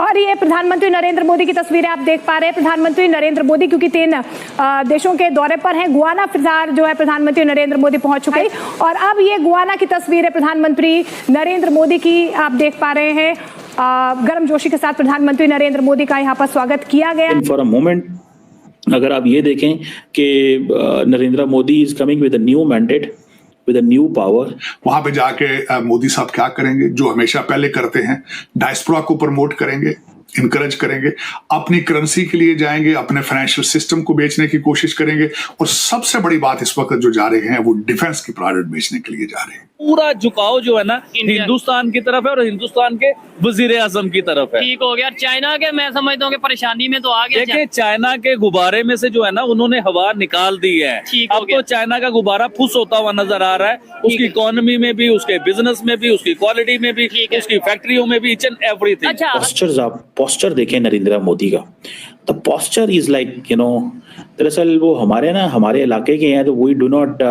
और ये प्रधानमंत्री नरेंद्र मोदी की तस्वीरें आप देख पा रहे हैं। प्रधानमंत्री नरेंद्र मोदी क्योंकि 3 देशों के दौरे पर हैं, गुआना फिलहाल जो है प्रधानमंत्री नरेंद्र मोदी पहुंच चुके हैं और अब ये गुआना की तस्वीरें प्रधानमंत्री नरेंद्र मोदी की आप देख पा रहे हैं। गर्मजोशी के साथ प्रधानमंत्री नरेंद्र मोदी का यहाँ पर स्वागत किया गया। फॉर अ मोमेंट अगर आप ये देखें कि Narendra Modi is coming with a new mandate, with a new power. वहां पे जाके मोदी साहब क्या करेंगे जो हमेशा पहले करते हैं, डायस्पोरा को प्रमोट करेंगे, इनकरेज करेंगे, अपनी करेंसी के लिए जाएंगे, अपने फाइनेंशियल सिस्टम को बेचने की कोशिश करेंगे और सबसे बड़ी बात इस वक्त जो जा रहे हैं वो डिफेंस की प्रोडक्ट बेचने के लिए जा रहे हैं। पूरा झुकाव जो है ना हिंदुस्तान की तरफ है और हिंदुस्तान के वजीर आजम की तरफ है। ठीक हो गया। चाइना के मैं समझता हूँ कि परेशानी में तो आ गया। देखिए चाइना के गुब्बारे में से जो है ना उन्होंने हवा निकाल दी है। अब तो चाइना का गुब्बारा फुस होता हुआ नजर आ रहा है, उसकी इकोनॉमी में भी, उसके बिजनेस में भी, उसकी क्वालिटी में भी, उसकी फैक्ट्रियों में भी, ईच एंड एवरीथिंग। पोस्चर देखें नरेंद्र मोदी का, द पोस्चर इज लाइक दरअसल वो हमारे इलाके के हैं तो वी डू नॉट,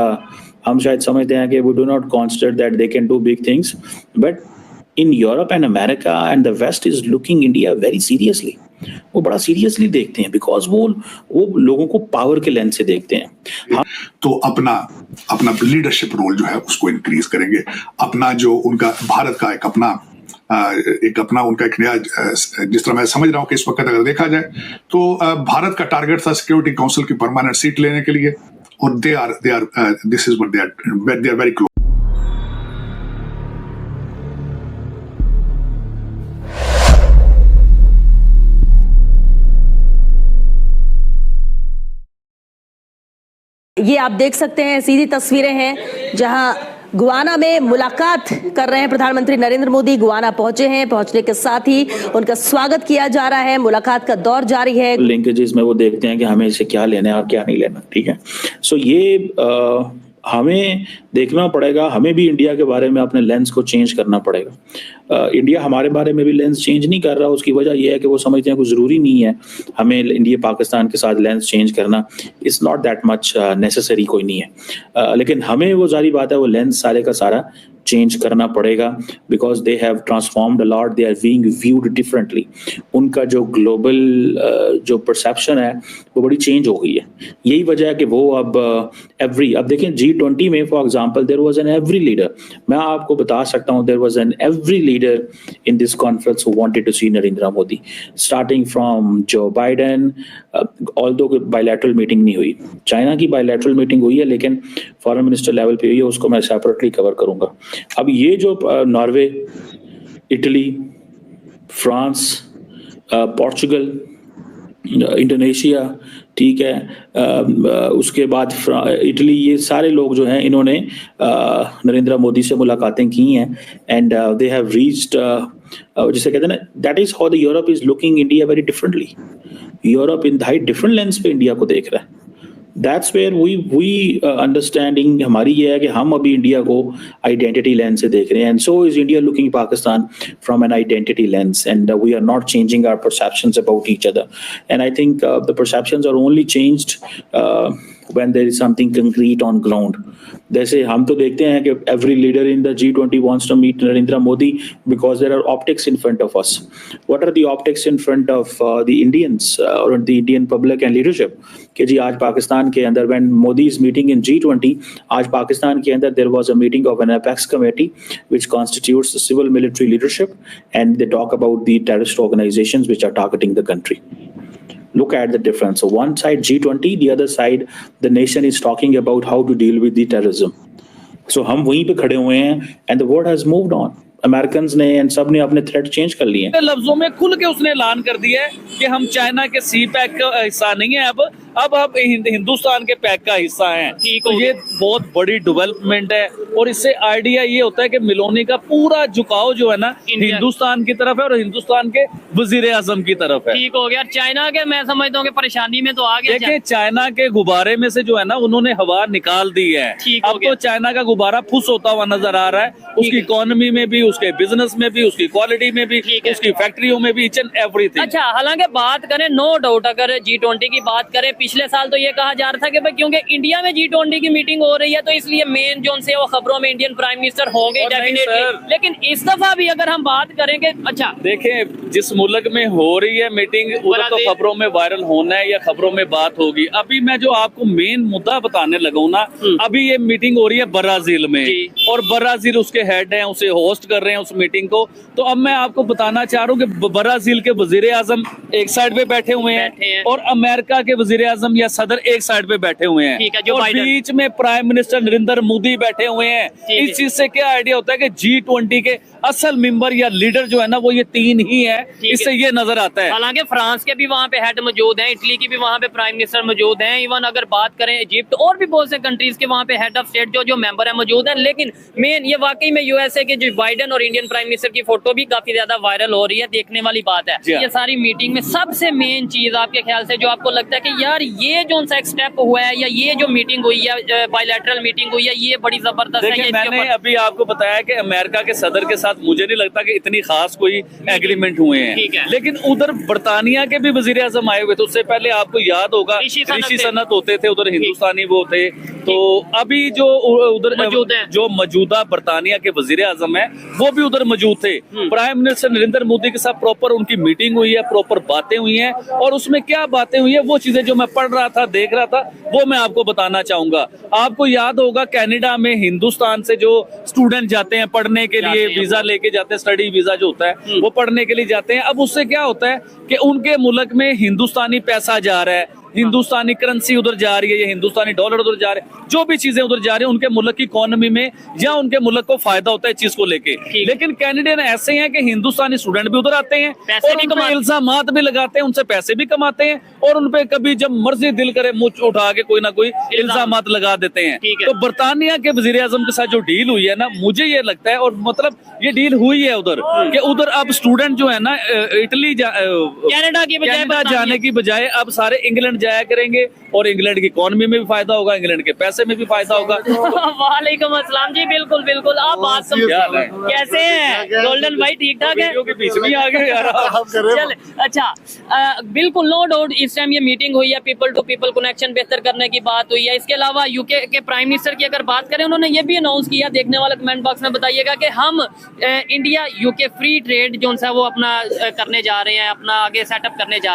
हम शायद समझते हैं कि we do not consider that they can do big things, but in Europe and America and the west is looking India very seriously. वो बड़ा सीरियसली देखते हैं बिकॉज वो लोगों को पावर के लेंस से देखते हैं। तो अपना लीडरशिप रोल जो है उसको इंक्रीज करेंगे, अपना जो उनका भारत का एक अपना उनका एक नया, जिस तरह मैं समझ रहा हूं कि इस वक्त अगर देखा जाए तो भारत का टारगेट था सिक्योरिटी काउंसिल की परमानेंट सीट लेने के लिए और they are this is what they are very close. ये आप देख सकते हैं, सीधी तस्वीरें हैं जहां गुआना में मुलाकात कर रहे हैं प्रधानमंत्री नरेंद्र मोदी। गुआना पहुंचे हैं, पहुंचने के साथ ही उनका स्वागत किया जा रहा है, मुलाकात का दौर जारी है। लिंकेजेस में वो देखते हैं कि हमें इसे क्या लेना है और क्या नहीं लेना, ठीक है। सो ये हमें देखना पड़ेगा, हमें भी इंडिया के बारे में अपने लेंस को चेंज करना पड़ेगा। इंडिया हमारे बारे में भी लेंस चेंज नहीं कर रहा, उसकी वजह यह है कि वो समझते हैं कुछ ज़रूरी नहीं है हमें इंडिया पाकिस्तान के साथ लेंस चेंज करना, it's not that much necessary, कोई नहीं है। लेकिन हमें वो जारी बात है वो लेंस सारे का सारा चेंज करना पड़ेगा because they have transformed a lot, they are being viewed differently. उनका जो ग्लोबल जो परसेप्शन है वो बड़ी चेंज हो गई है। यही वजह है कि वो अब देखें G20 में for example there was an every leader, मैं आपको बता सकता हूं there was an every leader in this conference who wanted to see Narendra Modi, starting from Joe Biden, although bilateral meeting नहीं हुई, चाइना की बायलैटरल मीटिंग हुई है लेकिन फॉरेन मिनिस्टर लेवल पे हुई है, उसको मैं सेपरेटली कवर करूंगा। अब ये जो Norway, Italy, France, Portugal, Indonesia, ठीक है, उसके बाद इटली, ये सारे लोग जो हैं इन्होंने नरेंद्र मोदी से मुलाकातें की हैं एंड दे हैव रीच्ड, जिसे कहते हैं ना, that is how the Europe is looking India very differently. Europe in high different lens पे इंडिया को देख रहा है। That's where we understanding हमारी ये है कि हम अभी इंडिया को आइडेंटिटी लेंस से देख रहे हैं, and so is India looking Pakistan from an identity lens, and we are not changing our perceptions about each other, and I think the perceptions are only changed when there is something concrete on ground. जैसे हम तो देखते हैं कि every leader in the G20 wants to meet Narendra Modi because there are optics in front of us. What are the optics in front of the Indians or the Indian public and leadership? कि जी आज पाकिस्तान के अंदर when Modi is meeting in G20, आज पाकिस्तान के अंदर there was a meeting of an apex committee which constitutes the civil military leadership, and they talk about the terrorist organizations which are targeting the country. Look at the difference. So one side G20, the other side the nation is talking about how to deal with the terrorism. So हम वहीं पे खड़े हुए हैं and the world has moved on. Americans ने and सब ने अपने थ्रेट चेंज कर लिए। लफ्जों में खुल के उसने ऐलान कर दिया है कि हम चाइना के सी पैक का हिस्सा नहीं है, अब हम हिंदुस्तान के पैक का हिस्सा हैं। तो ये बहुत बड़ी डेवलपमेंट है और इससे आइडिया ये होता है कि मिलोनी का पूरा झुकाव जो है ना हिंदुस्तान की तरफ है और हिंदुस्तान के वजीर आजम की तरफ है। ठीक हो गया। चाइना के मैं समझता हूँ कि परेशानी में तो आ गया। देखिए चाइना के गुब्बारे में से जो है ना उन्होंने हवा निकाल दी है। अब तो चाइना का गुब्बारा फुस होता हुआ नजर आ रहा है, उसकी इकोनॉमी में भी, उसके बिजनेस में भी, उसकी क्वालिटी में भी, उसकी फैक्ट्रियों में भी, ईच एंड एवरीथिंग। अच्छा, हालांकि बात करें नो डाउट, अगर G20 की बात करें पिछले साल तो ये कहा जा रहा था कि भाई क्योंकि इंडिया में G20 की मीटिंग हो रही है तो इसलिए मेन जो से वो खबरों में इंडियन प्राइम मिनिस्टर होंगे और नहीं डेफिनेटली, सर। लेकिन इस दफा भी अगर हम बात करेंगे, अच्छा देखें जिस मुल्क में हो रही है मीटिंग उधर तो ब्राजील। खबरों में वायरल होना है या खबरों में बात होगी। अभी मैं जो आपको मेन मुद्दा बताने लगा हूं ना, अभी ये मीटिंग हो रही है ब्राजील में जी। और ब्राजील उसके हेड हैं, उसे होस्ट कर रहे हैं उस मीटिंग को। तो अब मैं आपको बताना चाह रहा हूँ कि ब्राजील के वजीर आजम एक साइड पे बैठे हुए बैठे हैं। हैं और अमेरिका के वजीर आजम या सदर एक साइड पे बैठे हुए हैं, ठीक है, जो और बाइडेन। बीच में प्राइम मिनिस्टर नरेंद्र मोदी बैठे हुए हैं। ठीक है। इस चीज से क्या आइडिया होता है कि G20 के असल मेंबर या लीडर जो है ना वो ये तीन ही है, है। इससे ये नजर आता है। हालांकि फ्रांस के भी वहाँ पे हेड मौजूद हैं, इटली की भी वहाँ पे प्राइम मिनिस्टर मौजूद हैं, इवन अगर बात करें इजिप्ट और भी बहुत से कंट्रीज के वहाँ पे हेड ऑफ स्टेट जो मेंबर है मौजूद हैं। लेकिन मेन ये वाकई में यूएसए के जो बाइडेन और इंडियन प्राइम मिनिस्टर की फोटो भी काफी ज्यादा वायरल हो रही है, देखने वाली बात है। जी हाँ। ये सारी मीटिंग में सबसे मेन चीज आपके ख्याल से जो आपको लगता है कि यार ये जो सा स्टेप हुआ है या ये जो मीटिंग हुई है, बायलैटरल मीटिंग हुई है, ये बड़ी जबरदस्त है। देखिए ये इसके मैंने ऊपर- अभी आपको बताया कि अमेरिका के सदर के साथ मुझे नहीं लगता कि इतनी खास कोई एग्रीमेंट हुए ठीक है। हैं, लेकिन उधर बर्तानिया के भी वजीर आजम आए हुए थे। उससे पहले आपको याद होगा ऋषि सनत ऋषि थे। सनत होते थे, उधर हिंदुस्तानी वो थे। तो अभी जो उधर मौजूद हैं। जो मौजूदा बर्तानिया के वजीर आजम है वो भी उधर मौजूद थे। प्राइम मिनिस्टर नरेंद्र मोदी के साथ प्रॉपर उनकी मीटिंग हुई है, प्रॉपर बातें हुई हैं, और उसमें क्या बातें हुई है वो चीजें जो मैं पढ़ रहा था, देख रहा था, वो मैं आपको बताना चाहूंगा। आपको याद होगा कनाडा में हिंदुस्तान से जो स्टूडेंट जाते हैं पढ़ने के लिए, जाते हैं। वीजा लेके जाते हैं, स्टडी वीजा जो होता है वो पढ़ने के लिए जाते हैं। अब उससे क्या होता है कि उनके मुल्क में हिंदुस्तानी पैसा जा रहा है, हिंदुस्तानी करेंसी उधर जा रही है, या हिंदुस्तानी डॉलर उधर जा रहे हैं, जो भी चीजें उधर जा रही है उनके मुल्क की इकोनॉमी में या उनके मुल्क को फायदा होता है इस चीज को लेके। लेकिन कैनेडियन ऐसे हैं कि हिंदुस्तानी स्टूडेंट भी उधर आते हैं पैसे और भी उन पे कमाते हैं। इल्जामात भी लगाते हैं, उनसे पैसे भी कमाते हैं, और उन पे कभी जब मर्जी दिल करे मुंह उठा के कोई ना कोई इल्जामात लगा देते हैं। ठीक है। तो बर्तानिया के वजीर आजम के साथ जो डील हुई है ना, मुझे ये लगता है, और मतलब ये डील हुई है उधर कि उधर अब स्टूडेंट जो है ना इटली कनाडा की बजाय कनाडा बर्तानिया। जाने की बजाय अब सारे इंग्लैंड जाया करेंगे, और इंग्लैंड की इकोनॉमी में भी फायदा होगा, इंग्लैंड के पैसे में भी फायदा होगा। वालेकुम अस्सलाम जी, बिल्कुल बिल्कुल आप बात समझ क्या है? कैसे हैं गोल्डन भाई, ठीक ठाक है? वीडियो के बीच में ही आ गए यार आप। चल अच्छा, बिल्कुल नो डाउट इस टाइम ये मीटिंग हुई है, पीपल टू पीपल कनेक्शन बेहतर करने की बात हुई है। इसके अलावा यूके के प्राइम मिनिस्टर की अगर बात करें, उन्होंने ये भी अनाउंस किया, देखने वाले कमेंट बॉक्स में बताइएगा कि हम इंडिया यूके फ्री ट्रेड जो है वो अपना करने जा रहे हैं, अपना आगे सेटअप करने जा